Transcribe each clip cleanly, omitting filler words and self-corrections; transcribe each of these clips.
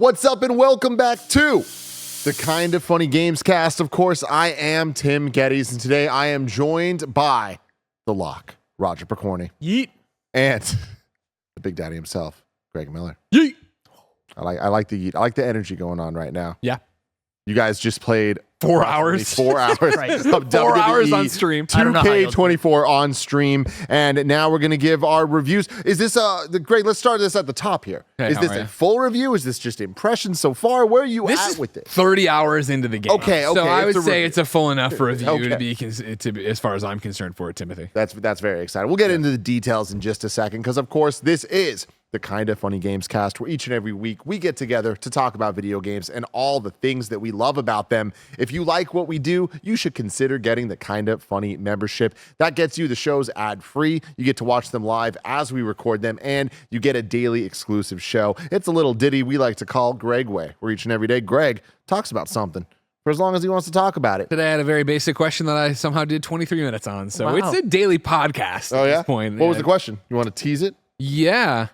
What's up and welcome back to the Kind of Funny Gamescast. Of course, I am Tim Geddes, and today I am joined by the Lock, Roger Pokorny. Yeet. And the Big Daddy himself, Greg Miller. Yeet. I like the yeet. I like the energy going on right now. Yeah. You guys just played 4 hours. 4 hours. Right. Of 4 WWE hours on stream. 2K24 on stream. And now we're going to give our reviews. Is this, Greg, let's start this at the top here. Okay, is this a full review? Is this just impressions so far? Where are you at with it? 30 hours into the game. Okay. So I would say review. it's a full enough review Okay. to be, as far as I'm concerned, for it, Timothy. That's very exciting. We'll get into the details in just a second because, of course, this is the Kind of Funny Gamescast, where each and every week we get together to talk about video games and all the things that we love about them. If you like what we do, you should consider getting the Kind of Funny membership. That gets you the shows ad-free. You get to watch them live as we record them, and you get a daily exclusive show. It's a little ditty we like to call Greg Way, where each and every day Greg talks about something for as long as he wants to talk about it. Today I had a very basic question that I somehow did 23 minutes on. So Wow. it's a daily podcast at this point. What was the question? You want to tease it? Yeah.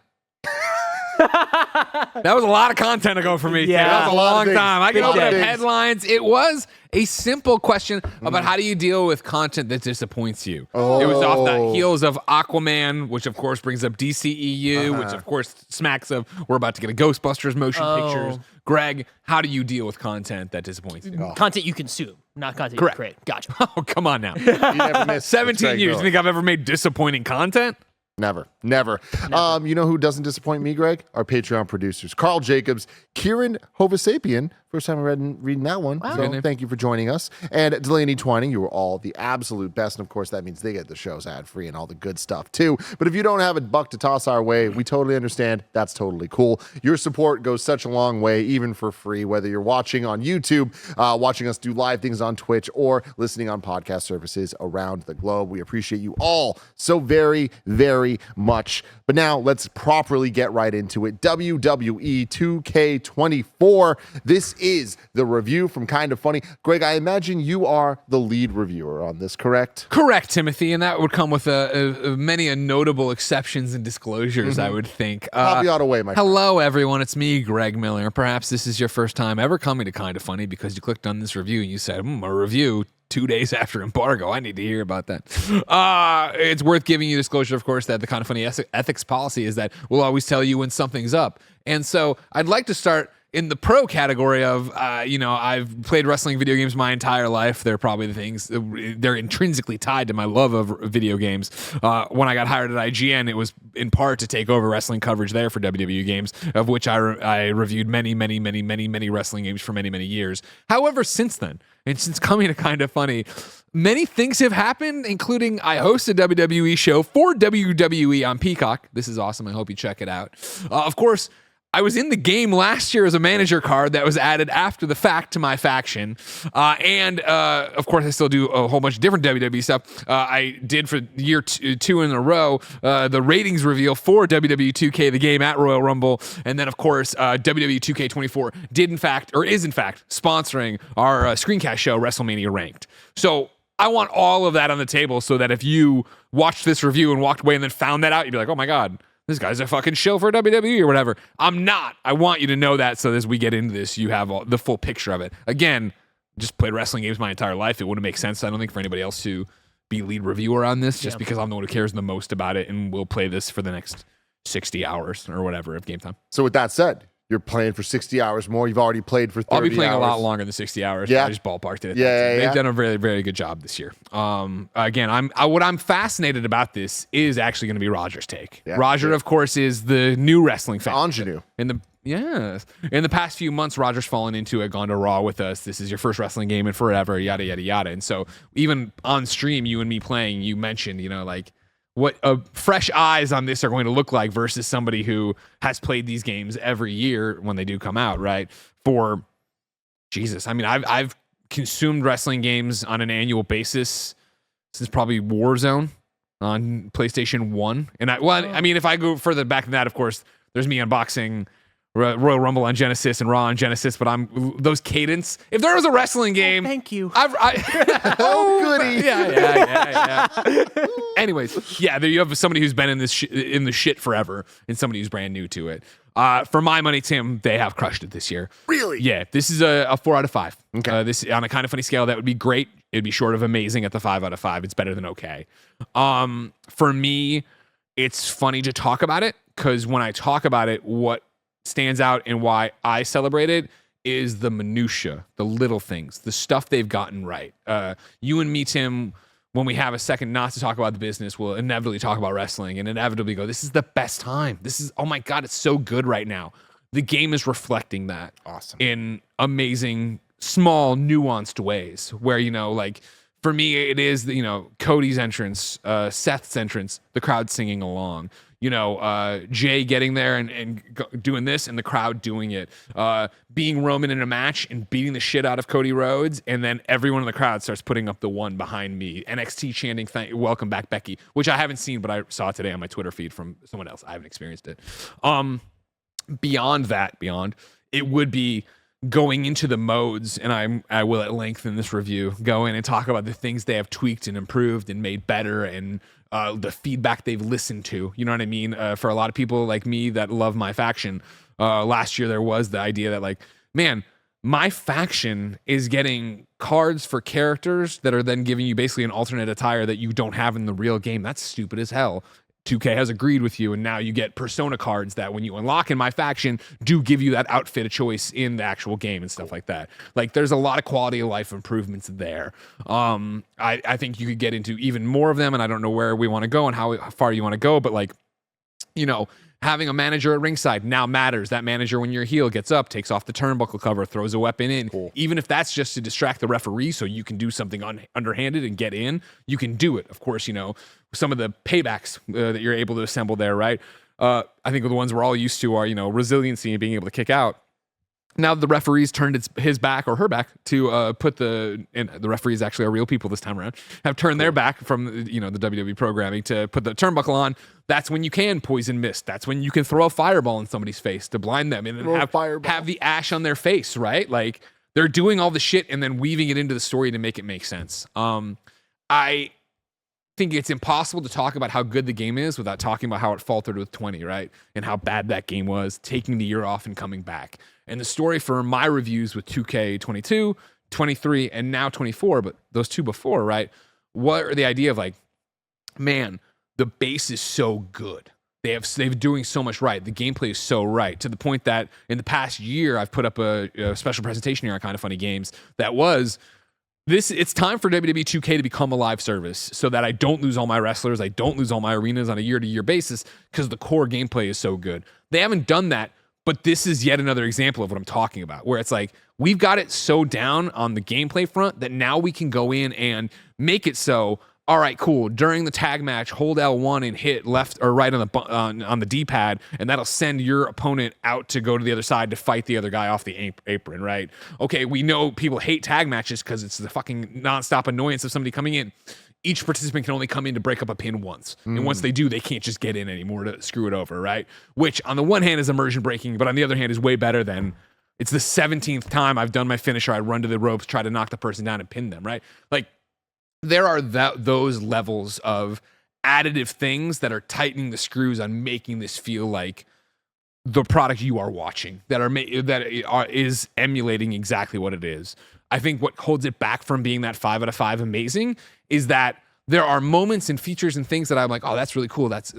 That was a lot of content ago for me. Yeah. That was a long things. time. I can Big open up things. headlines. It was a simple question about how do you deal with content that disappoints you. It was off the heels of Aquaman, which of course brings up DCEU, which of course smacks of we're about to get a Ghostbusters motion pictures. Greg, how do you deal with content that disappoints you? Content you consume, not content Correct. you create. Gotcha. Oh, come on now. You never missed 17 Greg years. Miller. You think I've ever made disappointing content? Never. You know who doesn't disappoint me, Greg? Our Patreon producers, Carl Jacobs, Kieran Hovasapian. First time reading that one. Wow. So thank you for joining us. And Delaney Twining, you were all the absolute best. And of course, that means they get the shows ad-free and all the good stuff too. But if you don't have a buck to toss our way, we totally understand. That's totally cool. Your support goes such a long way, even for free, whether you're watching on YouTube, watching us do live things on Twitch, or listening on podcast services around the globe. We appreciate you all so very, very much. But now let's properly get right into it. WWE 2K24. This is the review from Kind of Funny. Greg, I imagine you are the lead reviewer on this, correct? Correct, Timothy, and that would come with many notable exceptions and disclosures, I would think. Caveat away, my friend. Hello, everyone. It's me, Greg Miller. Perhaps this is your first time ever coming to Kind of Funny because you clicked on this review and you said, a review 2 days after embargo. I need to hear about that. It's worth giving you disclosure, of course, that the Kind of Funny ethics policy is that we'll always tell you when something's up. And so I'd like to start in the pro category of, I've played wrestling video games my entire life. They're probably the things, they're intrinsically tied to my love of video games. When I got hired at IGN, it was in part to take over wrestling coverage there for WWE games, of which I reviewed many wrestling games for many years. However, since then, and since coming to Kind of Funny, many things have happened, including I host a WWE show for WWE on Peacock. This is awesome. I hope you check it out. Of course, I was in the game last year as a manager card that was added after the fact to my faction. And of course, I still do a whole bunch of different WWE stuff. I did for year two in a row the ratings reveal for WWE 2K, the game at Royal Rumble. And then, of course, WWE 2K24 is in fact sponsoring our screencast show, WrestleMania Ranked. So I want all of that on the table so that if you watched this review and walked away and then found that out, you'd be like, oh my God, this guy's a fucking shill for WWE or whatever. I'm not. I want you to know that so as we get into this, you have the full picture of it. Again, just played wrestling games my entire life. It wouldn't make sense, I don't think, for anybody else to be lead reviewer on this just because I'm the one who cares the most about it, and we'll play this for the next 60 hours or whatever of game time. So with that said, you're playing for 60 hours more. You've already played for 30 hours. I'll be playing a lot longer than 60 hours. Yeah. I just ballparked it. Yeah. They've done a very, very good job this year. Again, what I'm fascinated about this is actually going to be Roger's take. Yeah. Roger, of course, is the new wrestling fan. Ingenue. In the past few months, Roger's fallen into it, gone to Raw with us. This is your first wrestling game in forever, yada, yada, yada. And so even on stream, you and me playing, you mentioned, what fresh eyes on this are going to look like versus somebody who has played these games every year when they do come out, right? For Jesus. I mean, I've consumed wrestling games on an annual basis since probably Warzone on PlayStation 1. And if I go further back than that, of course, there's me unboxing Royal Rumble on Genesis and Raw on Genesis, but those cadence. If there was a wrestling game, Thank you. Oh, goody. Yeah. Anyways, yeah, there you have somebody who's been in the shit forever and somebody who's brand new to it. For my money, Tim, they have crushed it this year. Really? Yeah, this is a 4 out of 5. Okay. This on a kind of funny scale, that would be great. It'd be short of amazing at the 5 out of 5. It's better than okay. For me, it's funny to talk about it because when I talk about it, what stands out and why I celebrate it is the minutia, the little things, the stuff they've gotten right. You and me, Tim, when we have a second not to talk about the business, we'll inevitably talk about wrestling and inevitably go, this is the best time. This is, oh my God, it's so good right now. The game is reflecting that in amazing, small, nuanced ways where, like for me, it is, Cody's entrance, Seth's entrance, the crowd singing along. Jay getting there and doing this and the crowd doing it, being Roman in a match and beating the shit out of Cody Rhodes. And then everyone in the crowd starts putting up the one behind me. NXT chanting, welcome back, Becky, which I haven't seen, but I saw today on my Twitter feed from someone else. I haven't experienced it. Beyond it would be going into the modes, and I will at length in this review go in and talk about the things they have tweaked and improved and made better and the feedback they've listened to. You know what I mean? For a lot of people like me that love my faction, last year there was the idea that like, man, my faction is getting cards for characters that are then giving you basically an alternate attire that you don't have in the real game. That's stupid as hell. 2K has agreed with you, and now you get persona cards that when you unlock in my faction do give you that outfit of choice in the actual game and stuff like that. Like there's a lot of quality of life improvements there. I think you could get into even more of them, and I don't know where we want to go and how far you want to go, but like, having a manager at ringside now matters. That manager, when you're a heel, gets up, takes off the turnbuckle cover, throws a weapon in. Cool. Even if that's just to distract the referee so you can do something underhanded and get in, you can do it. Of course, some of the paybacks that you're able to assemble there, right? I think the ones we're all used to are, resiliency and being able to kick out. Now the referees turned his back or her back to and the referees actually are real people this time around, have turned their back from the WWE programming to put the turnbuckle on. That's when you can poison mist. That's when you can throw a fireball in somebody's face to blind them and then have the ash on their face, right? Like they're doing all the shit and then weaving it into the story to make it make sense. I think it's impossible to talk about how good the game is without talking about how it faltered with 20, right? And how bad that game was, taking the year off and coming back. And the story for my reviews with 2K22, 23, and now 24, but those two before, right? What are the idea of like, man, the base is so good. They've doing so much right. The gameplay is so right to the point that in the past year, I've put up a special presentation here on Kind of Funny Games that was it's time for WWE 2K to become a live service so that I don't lose all my wrestlers, I don't lose all my arenas on a year-to-year basis because the core gameplay is so good. They haven't done that, but this is yet another example of what I'm talking about, where it's like we've got it so down on the gameplay front that now we can go in and make it so, all right, cool. During the tag match, hold L1 and hit left or right on the D-pad, and that'll send your opponent out to go to the other side to fight the other guy off the apron, right? Okay, we know people hate tag matches because it's the fucking nonstop annoyance of somebody coming in. Each participant can only come in to break up a pin once. And once they do, they can't just get in anymore to screw it over, right? Which on the one hand is immersion breaking, but on the other hand is way better than it's the 17th time I've done my finisher. I run to the ropes, try to knock the person down and pin them, right? Like, there are those levels of additive things that are tightening the screws on making this feel like the product you are watching is emulating exactly what it is. I think what holds it back from being that 5 out of 5 amazing is that there are moments and features and things that I'm like, oh, that's really cool. It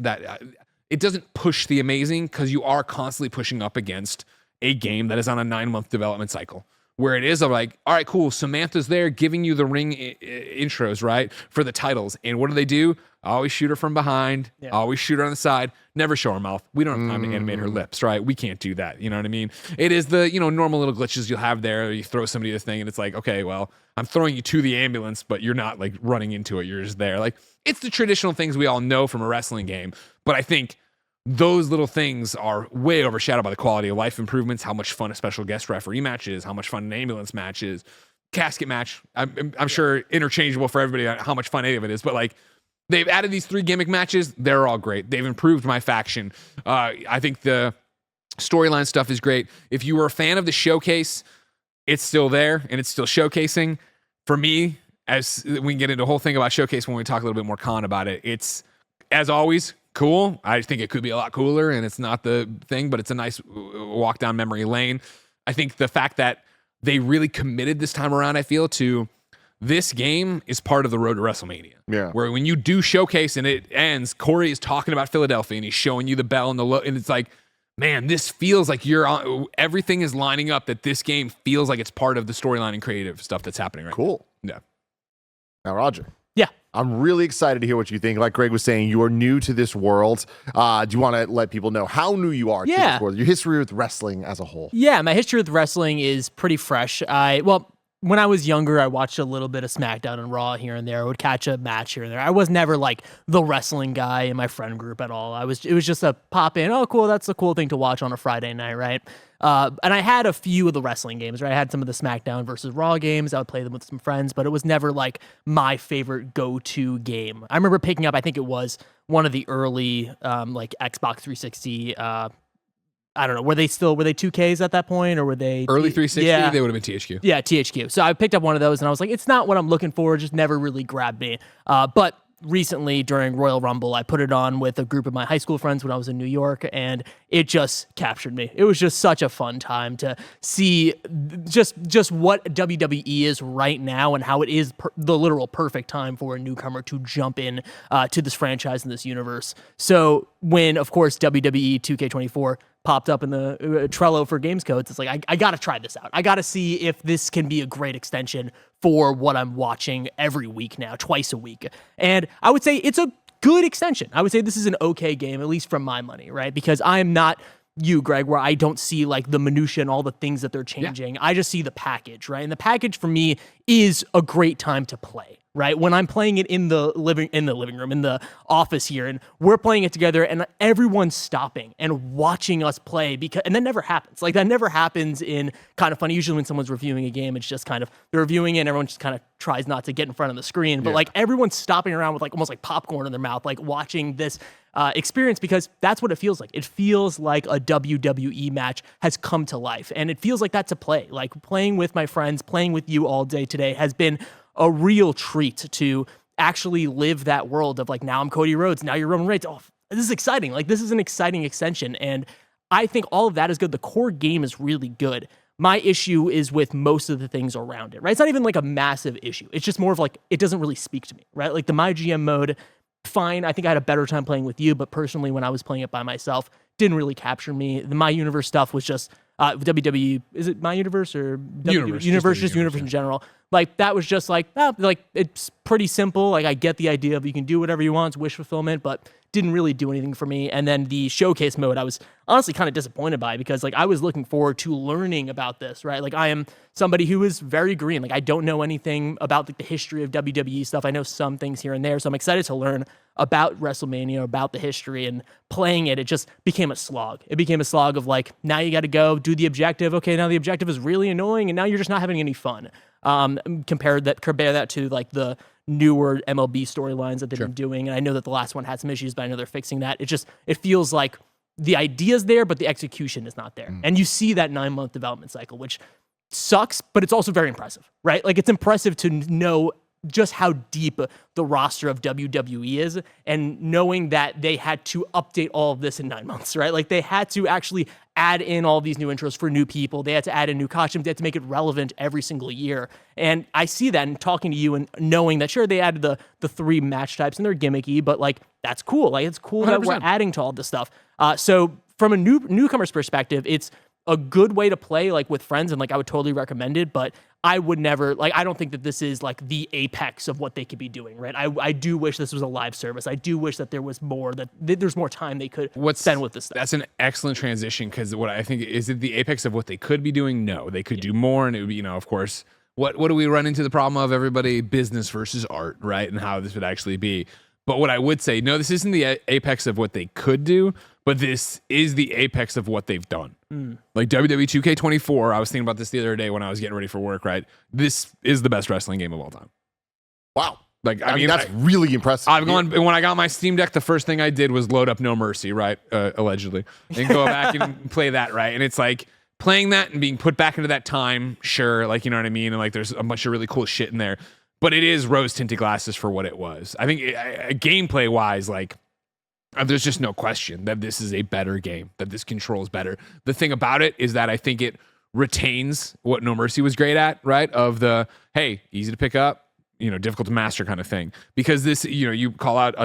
doesn't push the amazing because you are constantly pushing up against a game that is on a 9-month development cycle. Where it is like, all right, cool. Samantha's there giving you the ring intros, right? For the titles. And what do? Always shoot her from behind. Yeah. Always shoot her on the side. Never show her mouth. We don't have time to animate her lips, right? We can't do that. You know what I mean? It is the, normal little glitches you'll have there. You throw somebody this thing and it's like, okay, well, I'm throwing you to the ambulance, but you're not like running into it. You're just there. Like, it's the traditional things we all know from a wrestling game. But I think those little things are way overshadowed by the quality of life improvements, how much fun a special guest referee match is, how much fun an ambulance match is, casket match. I'm sure interchangeable for everybody on how much fun any of it is, but like they've added these 3 gimmick matches. They're all great. They've improved my faction. I think the Storyline stuff is great. If you were a fan of the showcase, it's still there and it's still showcasing. For me, as we can get into a whole thing about showcase when we talk a little bit more con about it, it's, as always, cool. I think it could be a lot cooler, and it's not the thing, but it's a nice walk down memory lane. I think the fact that they really committed this time around, I feel, to this game is part of the road to WrestleMania. Yeah. Where when you do showcase and it ends, Corey is talking about Philadelphia and he's showing you the bell and and it's like, man, this feels like you're on, everything is lining up that this game feels like it's part of the storyline and creative stuff that's happening right Cool. now. Yeah. Now, Roger. Yeah. I'm really excited to hear what you think. Like Greg was saying, you are new to this world. Do you want to let people know how new you are to this world? Your history with wrestling as a whole. Yeah, my history with wrestling is pretty fresh. When I was younger, I watched a little bit of SmackDown and Raw here and there. I would catch a match here and there. I was never like the wrestling guy in my friend group at all. It was just a pop in. Oh, cool. That's a cool thing to watch on a Friday night, right? And I had a few of the wrestling games, right? I had some of the SmackDown versus Raw games. I would play them with some friends, but it was never like my favorite go-to game. I remember picking up, I think it was one of the early like Xbox 360 I don't know. Were they 2Ks at that point, or were they early 360? Yeah. They would have been THQ. Yeah, THQ. So I picked up one of those, and I was like, it's not what I'm looking for. It just never really grabbed me. But recently, during Royal Rumble, I put it on with a group of my high school friends when I was in New York, and it just captured me. It was just such a fun time to see just what WWE is right now and how it is the literal perfect time for a newcomer to jump in to this franchise and this universe. So when, of course, WWE 2K24 popped up in the Trello for games codes, it's like, I got to try this out. I got to see if this can be a great extension for what I'm watching every week now, twice a week. And I would say it's a good extension. I would say this is an okay game, at least from my money, right? Because I'm not you, Greg, where I don't see like the minutia and all the things that they're changing. Yeah. I just see the package, right? And the package for me is a great time to play, right? When I'm playing it in the living room, in the office here, and we're playing it together, and everyone's stopping and watching us play, and that never happens. Like, that never happens in Kind of Funny. Usually when someone's reviewing a game, it's just kind of, they're reviewing it and everyone just kind of tries not to get in front of the screen. But like, everyone's stopping around with like almost like popcorn in their mouth, like watching this experience, because that's what it feels like. It feels like a WWE match has come to life, and it feels like that to play. Like, playing with my friends, playing with you all day today has been a real treat to actually live that world of like, now I'm Cody Rhodes, now you're Roman Reigns. Oh, this is exciting. Like, this is an exciting extension, and I think all of that is good. The core game is really good. My issue is with most of the things around it, right? It's not even like a massive issue. It's just more of like, it doesn't really speak to me, right? Like, the My GM mode, fine. I think I had a better time playing with you, but personally, when I was playing it by myself, didn't really capture me. The My Universe stuff was just WWE. Is it My Universe or Universe? Just Universe in general. Like, that was just like, like, it's pretty simple. Like, I get the idea of you can do whatever you want, it's wish fulfillment, but didn't really do anything for me. And then the showcase mode, I was honestly kind of disappointed by, because like, I was looking forward to learning about this, right? Like, I am somebody who is very green. Like, I don't know anything about like the history of WWE stuff. I know some things here and there, so I'm excited to learn about WrestleMania, about the history, and playing it just became a slog. It became a slog of like, now you got to go do the objective. Okay, now the objective is really annoying, and now you're just not having any fun. Compare that to like the newer MLB storylines that they've been doing. And I know that the last one had some issues, but I know they're fixing that. It feels like the idea's there, but the execution is not there. And you see that 9-month development cycle, which sucks, but it's also very impressive, right? Like, it's impressive to know just how deep the roster of WWE is, and knowing that they had to update all of this in 9 months, right? Like, they had to actually add in all these new intros for new people. They had to add in new costumes. They had to make it relevant every single year. And I see that in talking to you and knowing that, sure, they added the 3 match types and they're gimmicky, but like, that's cool. Like, it's cool 100%. That we're adding to all this stuff. So from a newcomer's perspective, it's a good way to play, like, with friends, and like, I would totally recommend it, but I would never, like, I don't think that this is like the apex of what they could be doing, right? I do wish this was a live service. I do wish that there was more, that there's more time they could spend with this stuff. That's an excellent transition, because what I think, is it the apex of what they could be doing? No, they could do more, and it would be, of course, what do we run into the problem of, everybody, business versus art, right? And how this would actually be. But what I would say, no, this isn't the apex of what they could do, but this is the apex of what they've done. Like, WWE 2K24, I was thinking about this the other day when I was getting ready for work, right? This is the best wrestling game of all time. Wow. Like, I mean, that's really impressive. I've gone, when I got my Steam Deck, the first thing I did was load up No Mercy, right? Allegedly. And go back and play that, right? And it's like playing that and being put back into that time, sure, like, you know what I mean? And like there's a bunch of really cool shit in there. But it is rose-tinted glasses for what it was. I think gameplay-wise, like, there's just no question that this is a better game, that this controls better. The thing about it is that I think it retains what No Mercy was great at, right? Of the, hey, easy to pick up, difficult to master kind of thing. Because this, you call out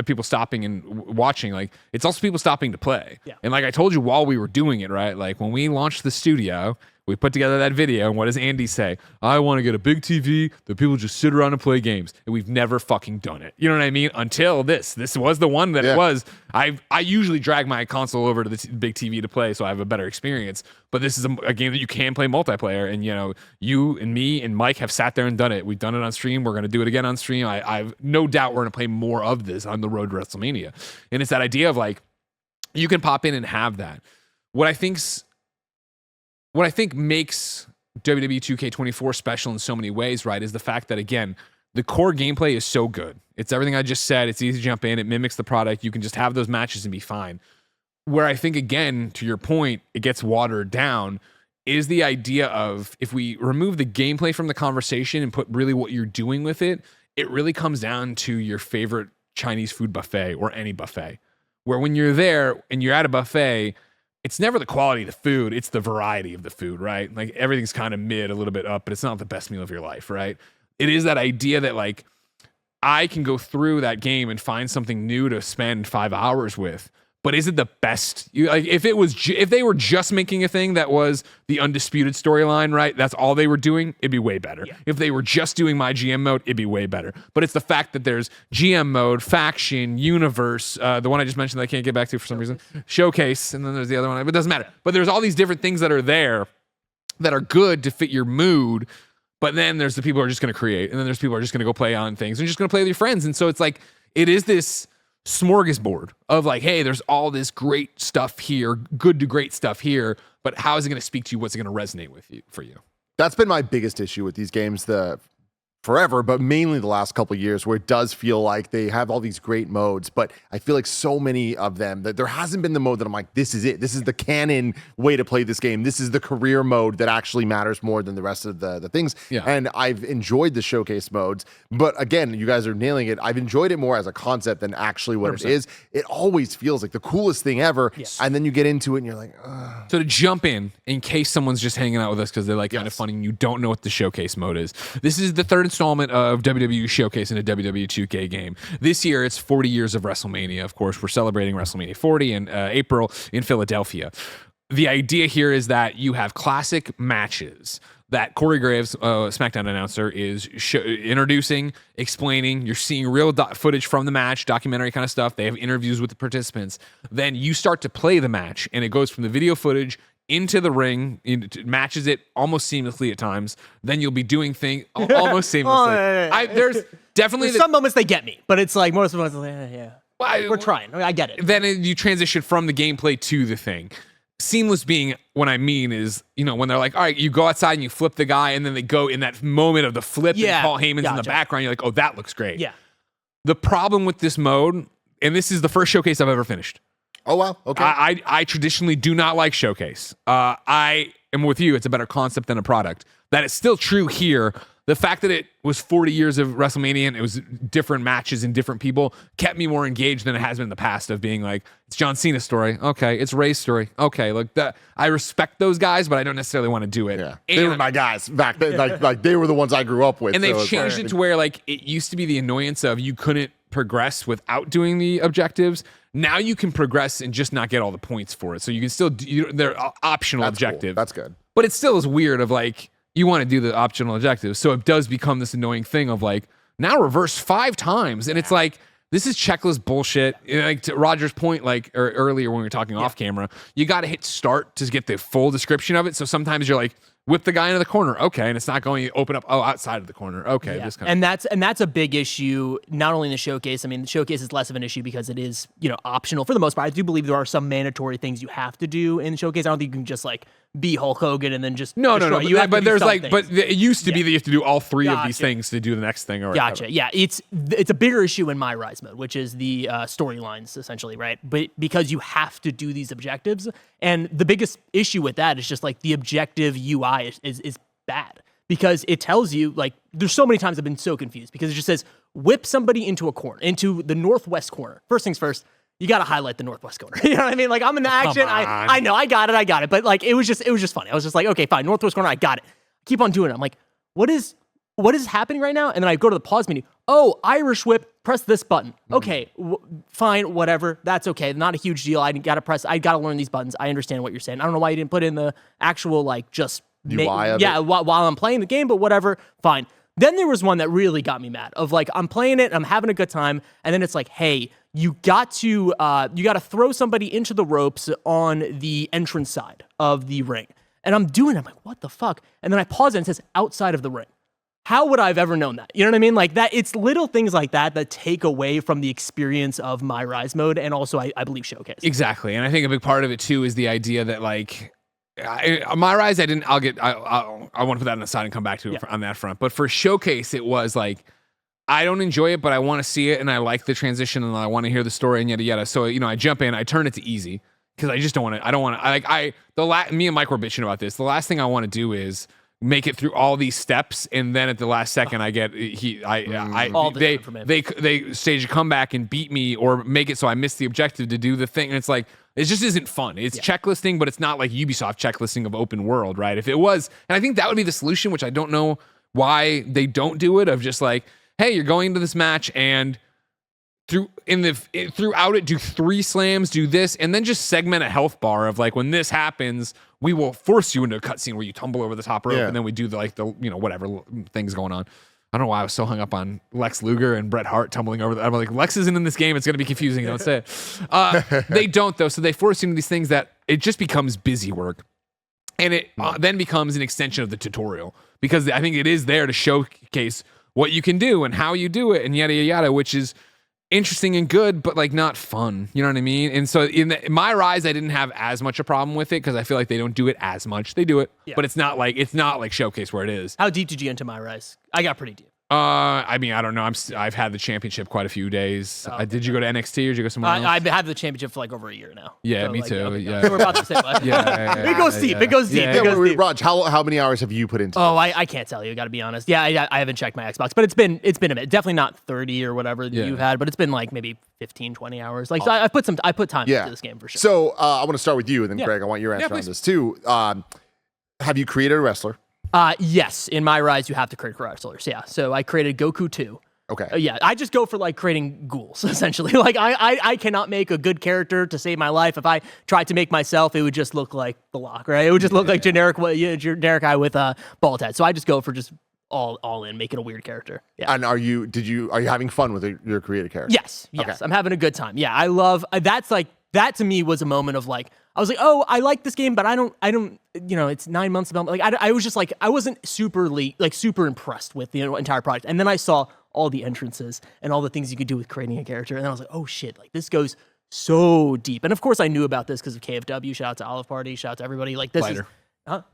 people stopping and watching, like, it's also people stopping to play. Yeah. And like I told you while we were doing it, right? Like when we launched the studio, we put together that video, and what does Andy say? I want to get a big TV that people just sit around and play games. And we've never fucking done it. You know what I mean? Until this. This was the one that it was. I usually drag my console over to the big TV to play, so I have a better experience. But this is a game that you can play multiplayer. And, you and me and Mike have sat there and done it. We've done it on stream. We're going to do it again on stream. I've no doubt we're going to play more of this on the road to WrestleMania. And it's that idea of, like, you can pop in and have that. What I think makes WWE 2K24 special in so many ways, right, is the fact that, again, the core gameplay is so good. It's everything I just said. It's easy to jump in. It mimics the product. You can just have those matches and be fine. Where I think, again, to your point, it gets watered down is the idea of, if we remove the gameplay from the conversation and put really what you're doing with it, it really comes down to your favorite Chinese food buffet or any buffet. Where when you're there and you're at a buffet, it's never the quality of the food, it's the variety of the food, right? Like everything's kind of mid, a little bit up, but it's not the best meal of your life, right? It is that idea that, like, I can go through that game and find something new to spend 5 hours with. But is it the best? If they were just making a thing that was the undisputed storyline, right? That's all they were doing, it'd be way better. Yeah. If they were just doing my GM mode, it'd be way better. But it's the fact that there's GM mode, faction, universe, the one I just mentioned that I can't get back to for some reason, showcase, and then there's the other one, but it doesn't matter. But there's all these different things that are there that are good to fit your mood. But then there's the people who are just going to create, and then there's people who are just going to go play on things and just going to play with your friends. And so it's like, it is this smorgasbord of, like, hey, there's all this great stuff here, good to great stuff here, but how is it going to speak to you? What's it going to resonate with you for you? That's been my biggest issue with these games forever, but mainly the last couple of years, where it does feel like they have all these great modes, but I feel like so many of them that there hasn't been the mode that I'm like, this is it. This is the canon way to play this game. This is the career mode that actually matters more than the rest of the things. Yeah. And I've enjoyed the showcase modes, but again, you guys are nailing it. I've enjoyed it more as a concept than actually what 100%. It is. It always feels like the coolest thing ever. Yes. And then you get into it and you're like, ugh. So to jump in case someone's just hanging out with us because they're like kind of funny and you don't know what the showcase mode is. This is the third installment of WWE Showcase in a WWE 2K game. This year, it's 40 years of WrestleMania. Of course, we're celebrating WrestleMania 40 in April in Philadelphia. The idea here is that you have classic matches that Corey Graves, SmackDown announcer, is introducing, explaining. You're seeing real footage from the match, documentary kind of stuff. They have interviews with the participants. Then you start to play the match, and it goes from the video footage into the ring, matches it almost seamlessly at times. Then you'll be doing things almost seamlessly. There's definitely some moments they get me, but it's like most of the moments, we're trying. I get it. Then you transition from the gameplay to the thing. Seamless being what I mean is, when they're like, all right, you go outside and you flip the guy, and then they go in that moment of the flip, and Paul Heyman's in the background. You're like, oh, that looks great. Yeah. The problem with this mode, and this is the first showcase I've ever finished. Oh, wow. Okay. I traditionally do not like showcase. I am with you. It's a better concept than a product. That is still true here. The fact that it was 40 years of WrestleMania and it was different matches and different people kept me more engaged than it has been in the past, of being like, it's John Cena's story. Okay. It's Ray's story. Okay. Look, that I respect those guys, but I don't necessarily want to do it. Yeah. They were my guys back then. Like they were the ones I grew up with. And they've changed it to where, like, it used to be the annoyance of you couldn't progress without doing the objectives. Now you can progress and just not get all the points for it. So you can still they're optional objectives. Cool. That's good. But it still is weird of, like, you want to do the optional objectives. So it does become this annoying thing of, like, now reverse 5 times. And it's like, this is checklist bullshit. Like, to Roger's point, like, or earlier when we were talking off camera, you got to hit start to get the full description of it. So sometimes you're like, whip the guy into the corner. Okay. And it's not going to open up. Oh, outside of the corner. Okay. Yeah. This kind and that's a big issue, not only in the showcase. I mean, the showcase is less of an issue because it is, optional for the most part. I do believe there are some mandatory things you have to do in the showcase. I don't think you can just, like, be Hulk Hogan and then just No. destroy. You have to But do there's something. it used to be that you have to do all three of these Gotcha. things to do the next thing. Or Gotcha. Yeah, it's a bigger issue in my Rise mode, which is the storylines essentially, right? But because you have to do these objectives, and the biggest issue with that is just like the objective UI is bad because it tells you like there's so many times I've been so confused because it just says whip somebody into a corner, into the northwest corner. First things first. You got to highlight the northwest corner. You know what I mean? Like I'm in action. I know. I got it. But like it was just funny. I was just like, okay, fine. Northwest corner. I got it. Keep on doing it. I'm like, what is happening right now? And then I go to the pause menu. Oh, Irish whip. Press this button. Okay, fine. Whatever. That's okay. Not a huge deal. I got to learn these buttons. I understand what you're saying. I don't know why you didn't put in the actual like just UI of it? while I'm playing the game, but whatever. Fine. Then there was one that really got me mad of like, I'm playing it, I'm having a good time. And then it's like, hey, you got to throw somebody into the ropes on the entrance side of the ring. And I'm doing it. I'm like, what the fuck? And then I pause it and it says outside of the ring. How would I have ever known that? You know what I mean? Like that, it's little things like that that take away from the experience of my Rise mode and also I believe Showcase. Exactly. And I think a big part of it too is the idea that like, my Rise, I want to put that on the side and come back to it on that front. But for Showcase, it was like, I don't enjoy it, but I want to see it and I like the transition and I want to hear the story and yada yada. So, I jump in, I turn it to easy because I just don't want to, me and Mike were bitching about this. The last thing I want to do is make it through all these steps and then at the last second I get they stage a comeback and beat me or make it so I miss the objective to do the thing. And it's like, it just isn't fun. It's checklisting, but it's not like Ubisoft checklisting of open world, right? If it was, and I think that would be the solution, which I don't know why they don't do it, of just like, hey, you're going into this match and throughout it, do 3 slams, do this, and then just segment a health bar of like, when this happens, we will force you into a cutscene where you tumble over the top rope and then we do the whatever things going on. I don't know why I was so hung up on Lex Luger and Bret Hart tumbling over. I'm like, Lex isn't in this game. It's going to be confusing. Don't say it. They don't, though. So they force you into these things that it just becomes busy work. And it then becomes an extension of the tutorial because I think it is there to showcase what you can do and how you do it and yada, yada, yada, which is interesting and good, but like not fun. You know what I mean? And so in my Rise, I didn't have as much a problem with it because I feel like they don't do it as much. They do it, but it's not like Showcase where it is. How deep did you get into my Rise? I got pretty deep. I mean, I don't know. I've had the championship quite a few days. Did you go to NXT or did you go somewhere else? I've had the championship for like over a year now. Yeah, so me like, too. Yeah, we're about to say what? It goes deep. It goes deep. It goes deep. Raj, how many hours have you put into? Oh, I can't tell you. Got to be honest. Yeah, I haven't checked my Xbox, but it's been a minute. Definitely not 30 or whatever that you've had, but it's been like maybe 15, 20 hours. Like so I put time into this game for sure. So I want to start with you, and then Greg, I want your answer on this too. Have you created a wrestler? Yes, in my Rise, you have to create wrestlers. Yeah, so I created Goku 2. Okay. Yeah, I just go for like creating ghouls, essentially. Like I cannot make a good character to save my life. If I tried to make myself, it would just look like The Lock, right? It would just look like generic guy with a bald head. So I just go for just all in, make it a weird character. Yeah. And are you having fun with your created character? Yes. Okay. I'm having a good time. Yeah, I love that to me was a moment of like, I was like, oh, I like this game, but I don't, it's 9 months about, like, I was just like, I wasn't super impressed with the entire project. And then I saw all the entrances and all the things you could do with creating a character. And then I was like, oh shit, like this goes so deep. And of course I knew about this because of KFW. Shout out to Olive Party. Shout out to everybody. Like this Lighter.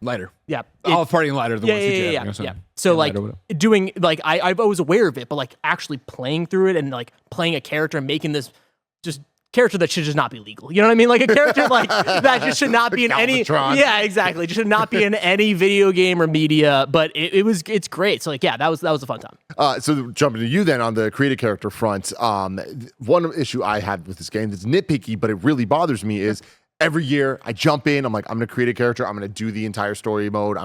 Lighter. Yeah. Olive Party and Lighter are the ones who do it. Yeah. So like doing, like, I was aware of it, but like actually playing through it and like playing a character and making this just character that should just not be legal. You know what I mean? Like a character like that just should not be in any. Yeah, exactly. Just should not be in any video game or media. But it's great. So like, yeah, that was a fun time. So jumping to you then on the creative character front, one issue I had with this game that's nitpicky, but it really bothers me is every year I jump in. I'm like, I'm gonna create a character. I'm gonna do the entire story mode.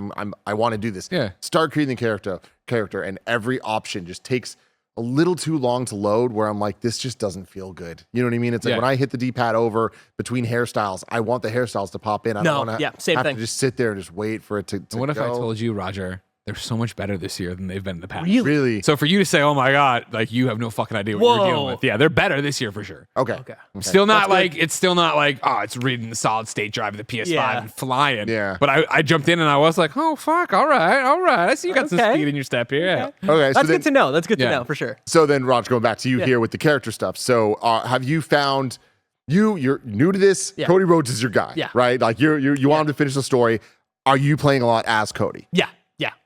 I want to do this. Yeah. Start creating the character, and every option just takes a little too long to load where I'm like, this just doesn't feel good. You know what I mean? It's like when I hit the D-pad over between hairstyles, I want the hairstyles to pop in. I don't want to have to just sit there and just wait for it to what if go. I told you, Roger, they're so much better this year than they've been in the past? Really? So for you to say, oh my God, like you have no fucking idea what you're dealing with. Yeah, they're better this year for sure. Okay. Still not like, it's still not like, oh, it's reading the solid state drive of the PS5 and flying. Yeah. But I jumped in and I was like, oh fuck, all right. I see you got some speed in your step here. Yeah. Okay. That's good to know. That's good to know for sure. So then, Raj, going back to you here with the character stuff. So have you found, you're new to this, Cody Rhodes is your guy, right? Like you want him to finish the story. Are you playing a lot as Cody? Yeah.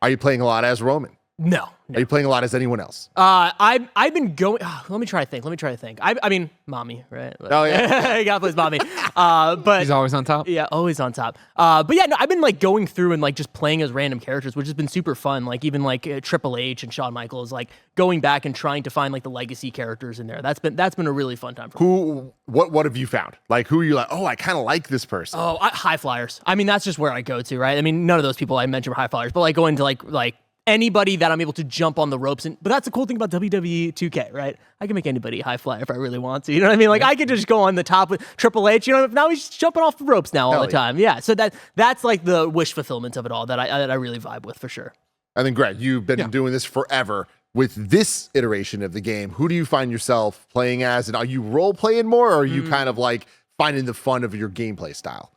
Are you playing a lot as Roman? No. Are you playing a lot as anyone else? I've been going. Let me try to think. I mean, mommy, right? Oh yeah, you gotta play as mommy. But He's always on top. yeah, always on top. But yeah, no, I've been like going through and like just playing as random characters, which has been super fun. Like even like Triple H and Shawn Michaels, like going back and trying to find like the legacy characters in there. That's been a really fun time for me. What have you found? Like who are you like? Oh, I kind of like this person. Oh, high flyers. I mean, that's just where I go to, right? I mean, none of those people I mentioned were high flyers, but like going to like anybody that I'm able to jump on the ropes. But that's the cool thing about WWE 2K, right? I can make anybody a high flyer if I really want to. You know what I mean? Like I could just go on the top with Triple H. You know, now he's jumping off the ropes now all the time. Yeah. So that's like the wish fulfillment of it all that I really vibe with for sure. And then Greg, you've been doing this forever. With this iteration of the game, who do you find yourself playing as? And are you role playing more, or are you kind of like finding the fun of your gameplay style?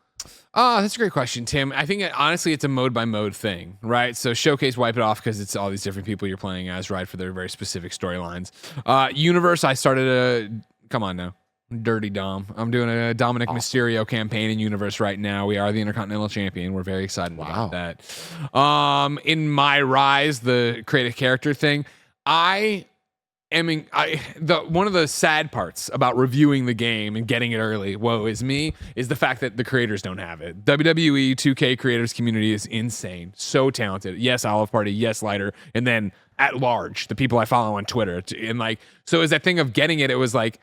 That's a great question, Tim. I think honestly, it's a mode by mode thing, right? So Showcase, wipe it off because it's all these different people you're playing as, right? For their very specific storylines. Universe, I started come on now. Dirty Dom. I'm doing a Dominic Mysterio campaign in Universe right now. We are the Intercontinental Champion. We're very excited about that. In my Rise, the creative character thing, one of the sad parts about reviewing the game and getting it early, woe is me, is the fact that the creators don't have it. WWE 2K creators community is insane. So talented. Yes, Olive Party. Yes, Lighter. And then at large, the people I follow on Twitter. And like, so as that thing of getting it, it was like,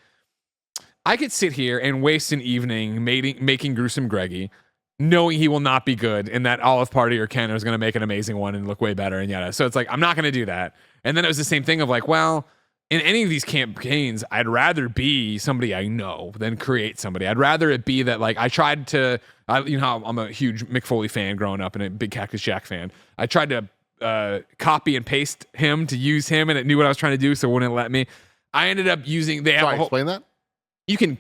I could sit here and waste an evening making Gruesome Greggy, knowing he will not be good, and that Olive Party or Ken is going to make an amazing one and look way better and yada. So it's like, I'm not going to do that. And then it was the same thing of like, well, in any of these campaigns, I'd rather be somebody I know than create somebody. I'd rather it be that like I tried to, you know how I'm a huge Mick Foley fan growing up and a big Cactus Jack fan. I tried to copy and paste him to use him, and it knew what I was trying to do, so it wouldn't let me. I ended up using. Explain that. You can,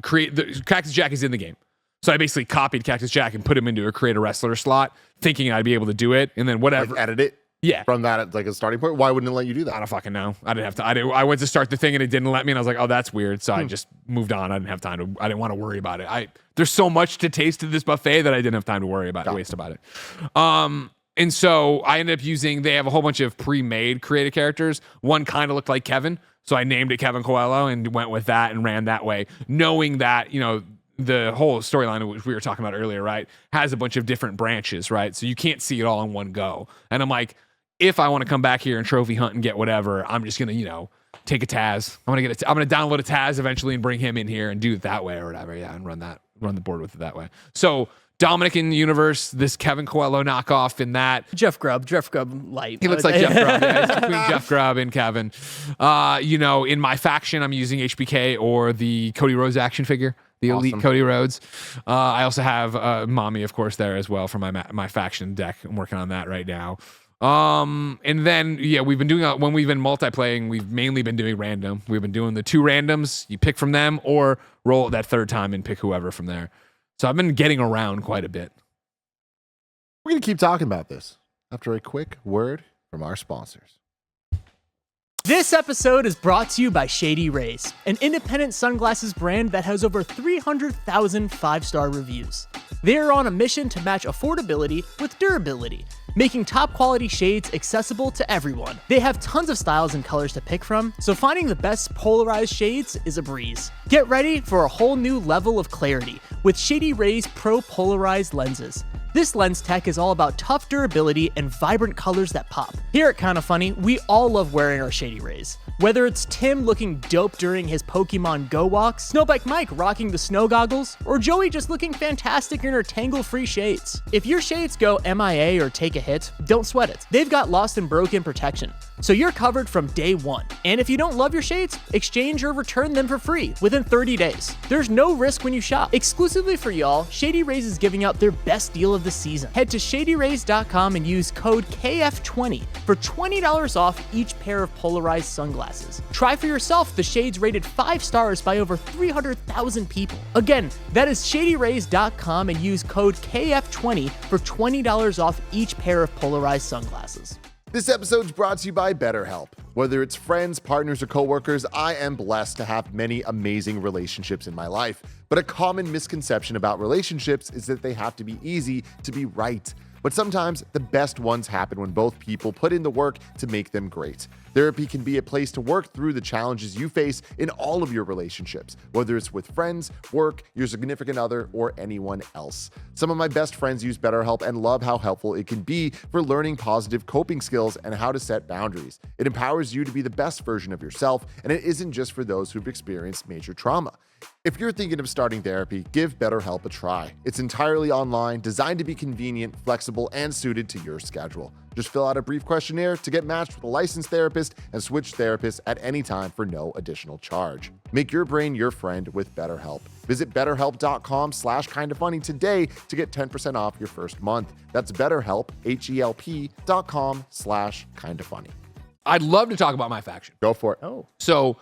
create the Cactus Jack is in the game. So I basically copied Cactus Jack and put him into a create a wrestler slot, thinking I'd be able to do it, and then whatever. Like edit it. Yeah. From that, like a starting point. Why wouldn't it let you do that? I don't fucking know. I didn't have to. I went to start the thing and it didn't let me, and I was like, oh, that's weird. So I just moved on. I didn't have time to. I didn't want to worry about it. There's so much to taste of this buffet that I didn't have time to worry about. Waste about it. And so I ended up using. They have a whole bunch of pre-made creative characters. One kind of looked like Kevin, so I named it Kevin Coelho and went with that and ran that way, knowing that the whole storyline which we were talking about earlier, right, has a bunch of different branches, right? So you can't see it all in one go. And I'm like, if I want to come back here and trophy hunt and get whatever, I'm just gonna, take a Taz. I'm gonna download a Taz eventually and bring him in here and do it that way or whatever. Yeah, and run the board with it that way. So Dominic in the universe, this Kevin Coelho knockoff in that. Jeff Grubb light. He looks like Jeff Grubb. Yeah, he's between Jeff Grubb and Kevin. In my faction, I'm using HBK or the Cody Rhodes action figure. The Elite Cody Rhodes. I also have Mommy, of course, there as well for my faction deck. I'm working on that right now. And then, we've been doing, when we've been multiplaying, we've mainly been doing random. We've been doing the 2 randoms. You pick from them or roll it that third time and pick whoever from there. So I've been getting around quite a bit. We're going to keep talking about this after a quick word from our sponsors. This episode is brought to you by Shady Rays, an independent sunglasses brand that has over 300,000 5-star reviews. They are on a mission to match affordability with durability, making top quality shades accessible to everyone. They have tons of styles and colors to pick from, so finding the best polarized shades is a breeze. Get ready for a whole new level of clarity with Shady Rays Pro Polarized lenses. This lens tech is all about tough durability and vibrant colors that pop. Here at Kinda Funny, we all love wearing our Shady Rays. Whether it's Tim looking dope during his Pokemon Go walks, Snowbike Mike rocking the snow goggles, or Joey just looking fantastic in her tangle-free shades. If your shades go MIA or take a hit, don't sweat it. They've got lost and broken protection, so you're covered from day one. And if you don't love your shades, exchange or return them for free within 30 days. There's no risk when you shop. Exclusively for y'all, Shady Rays is giving out their best deal of the season. Head to shadyrays.com and use code KF20 for $20 off each pair of polarized sunglasses. Try for yourself the shades rated 5 stars by over 300,000 people. Again, that is shadyrays.com and use code KF20 for $20 off each pair of polarized sunglasses. This episode is brought to you by BetterHelp. Whether it's friends, partners, or coworkers, I am blessed to have many amazing relationships in my life. But a common misconception about relationships is that they have to be easy to be right. But sometimes the best ones happen when both people put in the work to make them great. Therapy can be a place to work through the challenges you face in all of your relationships, whether it's with friends, work, your significant other, or anyone else. Some of my best friends use BetterHelp and love how helpful it can be for learning positive coping skills and how to set boundaries. It empowers you to be the best version of yourself, and it isn't just for those who've experienced major trauma. If you're thinking of starting therapy, give BetterHelp a try. It's entirely online, designed to be convenient, flexible, and suited to your schedule. Just fill out a brief questionnaire to get matched with a licensed therapist and switch therapists at any time for no additional charge. Make your brain your friend with BetterHelp. Visit betterhelp.com/kindafunny today to get 10% off your first month. That's BetterHelp, HELP.com/kindafunny. I'd love to talk about my faction. Go for it. Oh. So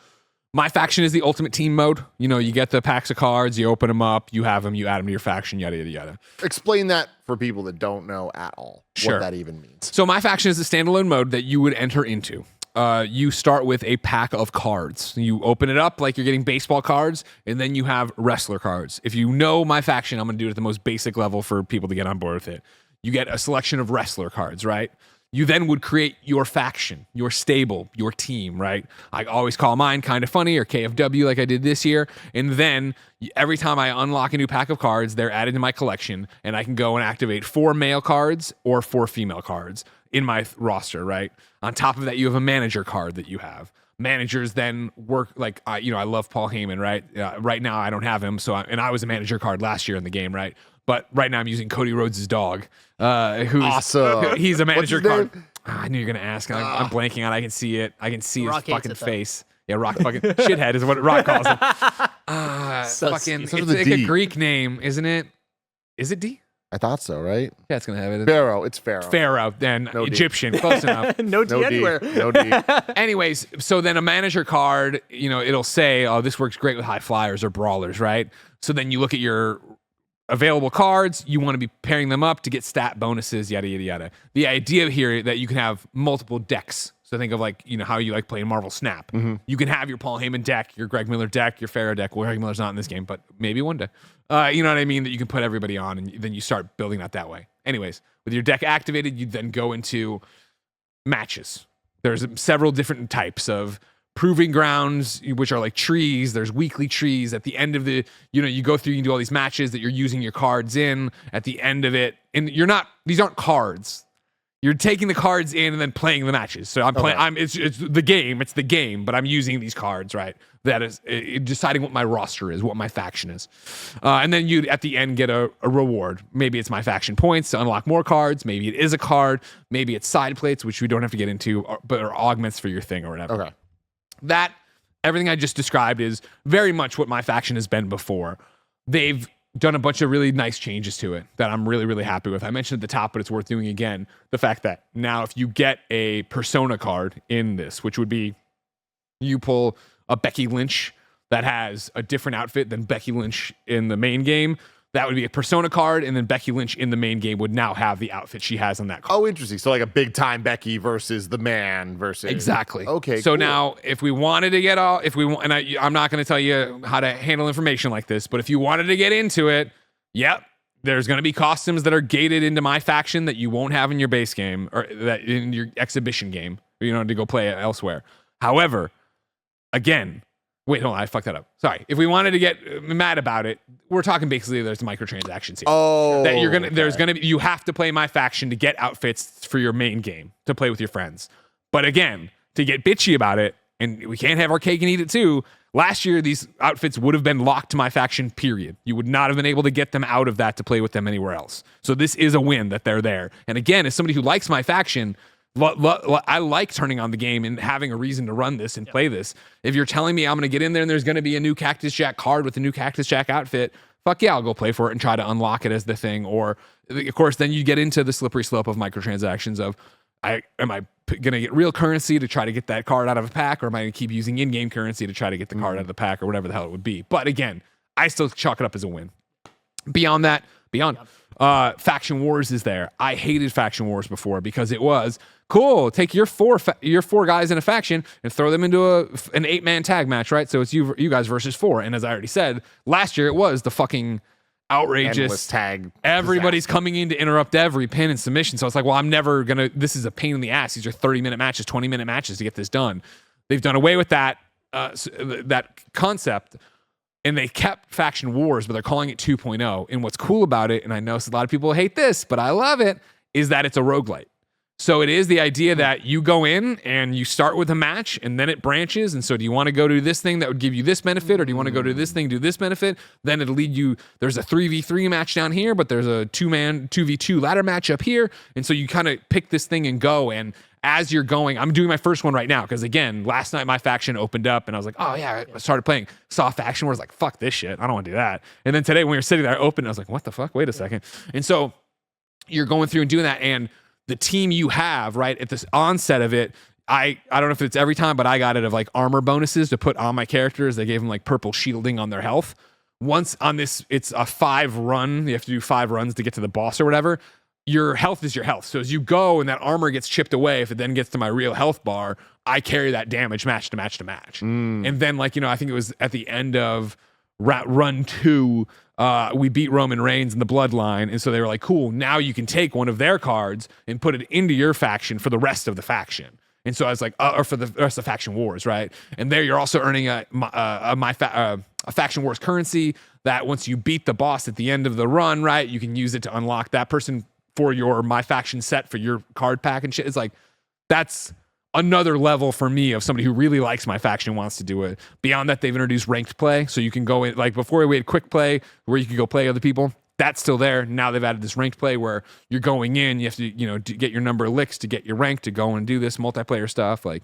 my faction is the ultimate team mode. You know, you get the packs of cards, you open them up, you have them, you add them to your faction, yada, yada, yada. Explain that for people that don't know at all Sure. what that even means. So my faction is the standalone mode that you would enter into. You start with a pack of cards. You open it up like you're getting baseball cards, and then you have wrestler cards. If you know my faction, I'm going to do it at the most basic level for people to get on board with it. You get a selection of wrestler cards, right? You then would create your faction, your stable, your team, right? I always call mine Kinda Funny or KFW like I did this year. And then every time I unlock a new pack of cards, they're added to my collection, and I can go and activate 4 male cards or 4 female cards in my roster, right? On top of that, you have a manager card that you have. Managers then work like, I love Paul Heyman, right? Right now, I don't have him. And I was a manager card last year in the game, right? But right now I'm using Cody Rhodes' dog, who's awesome. He's a manager What's his card. name? I knew you're gonna ask. I'm blanking on. I can see it. I can see his Rock hates fucking it, though. face. Yeah, Rock fucking shithead is what Rock calls him. So Fucking, stupid. Starts it's with a like a D. Greek name, isn't it? Is it D? I thought so, right? Yeah, it's gonna have it. Pharaoh. It's Pharaoh. Pharaoh, then No D. Egyptian, close enough. No D No D. anywhere. No D. Anyways, so then a manager card, it'll say, oh, this works great with high flyers or brawlers, right? So then you look at your available cards, you want to be pairing them up to get stat bonuses, yada, yada, yada. The idea here is that you can have multiple decks. So think of like, how you like playing Marvel Snap. You can have your Paul Heyman deck, your Greg Miller deck, your Pharaoh deck. Well, Greg Miller's not in this game, but maybe one day. You know what I mean? That you can put everybody on, and then you start building that way. Anyways, with your deck activated, you then go into matches. There's several different types of proving grounds, which are like trees. There's weekly trees at the end of the, you go through, you can do all these matches that you're using your cards in at the end of it. And these aren't cards. You're taking the cards in and then playing the matches. So I'm playing, it's the game, but I'm using these cards, right? That is deciding what my roster is, what my faction is. And then you at the end get a reward. Maybe it's my faction points to unlock more cards. Maybe it is a card. Maybe it's side plates, which we don't have to get into, but are augments for your thing or whatever. Okay. That, everything I just described is very much what my faction has been before. They've done a bunch of really nice changes to it that I'm really, really happy with. I mentioned at the top, but it's worth doing again. The fact that now if you get a persona card in this, which would be you pull a Becky Lynch that has a different outfit than Becky Lynch in the main game, that would be a persona card, and then Becky Lynch in the main game would now have the outfit she has on that card. Oh, interesting. So like a big time Becky versus the man versus Exactly. Okay. So cool. now, if we wanted to get all, and I'm not going to tell you how to handle information like this, but if you wanted to get into it, yep, there's going to be costumes that are gated into my faction that you won't have in your base game or that in your exhibition game, to go play it elsewhere. However, again. Wait, hold on, I fucked that up. Sorry. If we wanted to get mad about it, we're talking basically there's microtransactions here. Oh, that you have to play my faction to get outfits for your main game to play with your friends. But again, to get bitchy about it, and we can't have our cake and eat it too, last year these outfits would have been locked to my faction, period. You would not have been able to get them out of that to play with them anywhere else. So this is a win that they're there. And again, as somebody who likes my faction, I like turning on the game and having a reason to run this and play this. If you're telling me I'm going to get in there and there's going to be a new Cactus Jack card with a new Cactus Jack outfit, fuck yeah, I'll go play for it and try to unlock it as the thing. Or, of course, then you get into the slippery slope of microtransactions of, am I going to get real currency to try to get that card out of a pack, or am I going to keep using in-game currency to try to get the card out of the pack, or whatever the hell it would be? But again, I still chalk it up as a win. Beyond that, Faction Wars is there. I hated Faction Wars before because it was cool. Take your four guys in a faction and throw them into an 8-man tag match, right? So it's you guys versus 4. And as I already said, last year it was the fucking outrageous Endless tag. Everybody's coming in to interrupt every pin and submission. So it's like, well, I'm never gonna. This is a pain in the ass. These are 30-minute matches, 20-minute matches to get this done. They've done away with that that concept, and they kept Faction Wars, but they're calling it 2.0. And what's cool about it, and I know a lot of people hate this, but I love it, is that it's a roguelite. So it is the idea that you go in and you start with a match and then it branches. And so do you want to go to this thing that would give you this benefit, or do you want to go to this thing, do this benefit? Then it'll lead you, there's a 3v3 match down here, but there's a 2v2 ladder match up here. And so you kind of pick this thing and go. And as you're going, I'm doing my first one right now because, again, last night my faction opened up and I was like, oh yeah, I started playing, saw Faction Wars, like, fuck this shit, I don't want to do that. And then today when we were sitting there, I opened, I was like, what the fuck, wait a second. And so you're going through and doing that, and the team you have, right, at this onset of it, I don't know if it's every time, but I got it of like armor bonuses to put on my characters. They gave them like purple shielding on their health. Once on this, it's a 5 run. You have to do 5 runs to get to the boss or whatever. Your health is your health. So as you go and that armor gets chipped away, if it then gets to my real health bar, I carry that damage match to match to match. And then, like, I think it was at the end of run 2, we beat Roman Reigns in the Bloodline, and so they were like, cool, now you can take one of their cards and put it into your faction for the rest of the faction. And so I was like, or for the rest of Faction Wars, right? And there you're also earning a Faction Wars currency that once you beat the boss at the end of the run, right, you can use it to unlock that person for your My Faction set for your card pack and shit. It's like, that's another level for me of somebody who really likes my faction and wants to do it. Beyond that, they've introduced ranked play. So you can go in, like before we had quick play where you could go play other people. That's still there. Now they've added this ranked play where you're going in, you have to, get your number of licks to get your rank to go and do this multiplayer stuff. Like,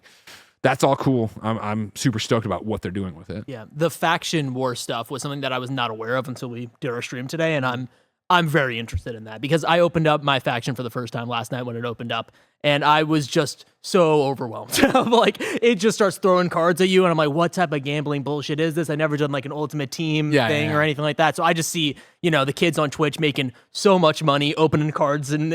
that's all cool. I'm super stoked about what they're doing with it. Yeah, the Faction War stuff was something that I was not aware of until we did our stream today, and I'm very interested in that because I opened up my faction for the first time last night when it opened up, and I was just so overwhelmed. Like, it just starts throwing cards at you, and I'm like, what type of gambling bullshit is this? I never done like an ultimate team thing or anything like that. So I just see, the kids on Twitch making so much money opening cards and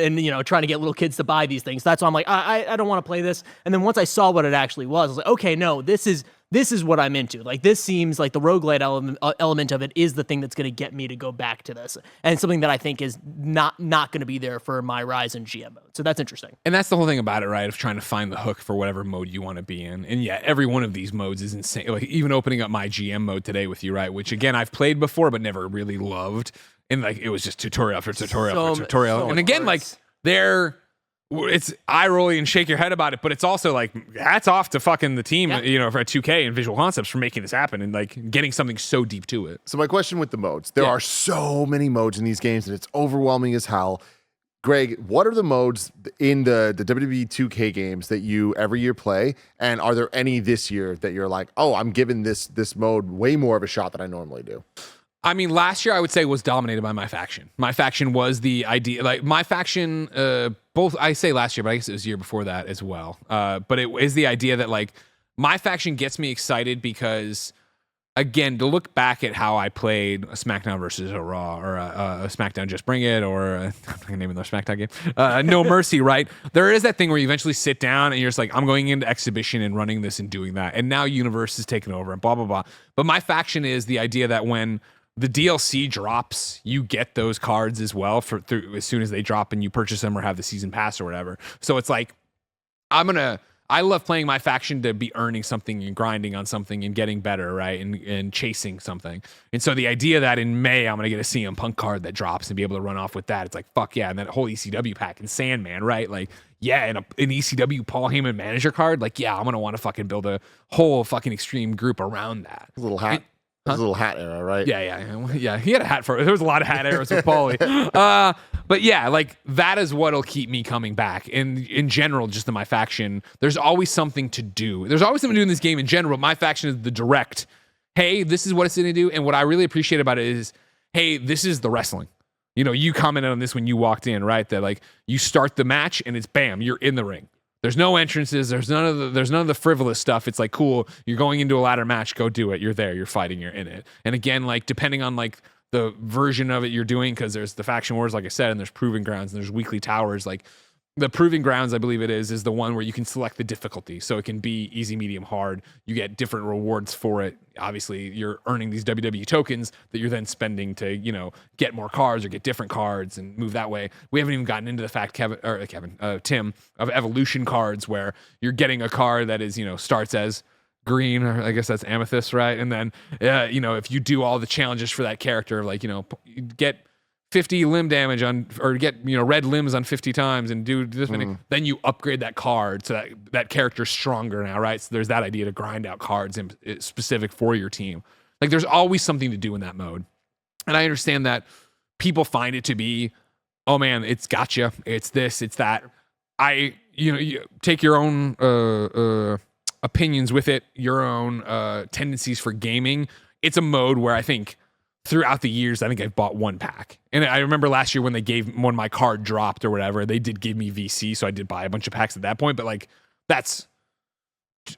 trying to get little kids to buy these things. That's why I'm like, I don't want to play this. And then once I saw what it actually was, I was like, okay, no, this is what I'm into. Like, this seems like the roguelite element of it is the thing that's going to get me to go back to this. And something that I think is not going to be there for my Rise and GM mode. So that's interesting. And that's the whole thing about it, right? Of trying to find the hook for whatever mode you want to be in. And yeah, every one of these modes is insane. Like, even opening up my GM mode today with you, right? Which, again, I've played before, but never really loved. And like, it was just tutorial after tutorial after tutorial. And again, like, it's eye rolling and shake your head about it, but it's also like, hats off to fucking the team, for 2K and Visual Concepts for making this happen and like getting something so deep to it. So my question with the modes, there are so many modes in these games and it's overwhelming as hell. Greg, what are the modes in the WWE 2K games that you every year play? And are there any this year that you're like, oh, I'm giving this mode way more of a shot than I normally do? I mean, last year I would say was dominated by my faction. My faction was the idea, like my faction, both, I say last year, but I guess it was the year before that as well. But it is the idea that like my faction gets me excited because, again, to look back at how I played a SmackDown versus a Raw or a SmackDown Just Bring It or I'm not gonna name another SmackDown game, No Mercy, right? There is that thing where you eventually sit down and you're just like, I'm going into exhibition and running this and doing that. And now Universe is taking over and blah, blah, blah. But my faction is the idea that when the DLC drops, you get those cards as well as soon as they drop and you purchase them or have the season pass or whatever. So it's like, I love playing my faction to be earning something and grinding on something and getting better, right? And chasing something. And so the idea that in May, I'm going to get a CM Punk card that drops and be able to run off with that. It's like, fuck yeah. And that whole ECW pack and Sandman, right? Like, yeah, and an ECW Paul Heyman manager card. Like, yeah, I'm going to want to fucking build a whole fucking extreme group around that. A little hat. Huh? His little hat era, right? Yeah. He had a hat for it. There was a lot of hat eras with Paulie. But yeah, like that is what'll keep me coming back. And in general, just in my faction, there's always something to do. There's always something to do in this game in general. My faction is the direct, hey, this is what it's going to do. And what I really appreciate about it is, hey, this is the wrestling. You commented on this when you walked in, right? That like you start the match and it's bam, you're in the ring. There's no entrances. There's none of the frivolous stuff. It's like, cool, you're going into a ladder match, go do it. You're there, you're fighting, you're in it. And again, like depending on like the version of it you're doing, because there's the faction wars, like I said, and there's proving grounds and there's weekly towers. Like the proving grounds, I believe it is the one where you can select the difficulty. So it can be easy, medium, hard. You get different rewards for it. Obviously, you're earning these WWE tokens that you're then spending to, get more cards or get different cards and move that way. We haven't even gotten into the fact, Tim, of evolution cards, where you're getting a card that is, starts as green, or I guess that's amethyst, right? And then, if you do all the challenges for that character, like, you get 50 limb damage on, or get, red limbs on 50 times and do this many, then you upgrade that card so that character's stronger now, right? So there's that idea to grind out cards specific for your team. Like there's always something to do in that mode. And I understand that people find it to be, oh man, it's gotcha. It's this, it's that. You take your own opinions with it, your own tendencies for gaming. It's a mode where I think throughout the years, I think I've bought one pack. And I remember last year when my card dropped or whatever, they did give me VC, so I did buy a bunch of packs at that point. But like, that's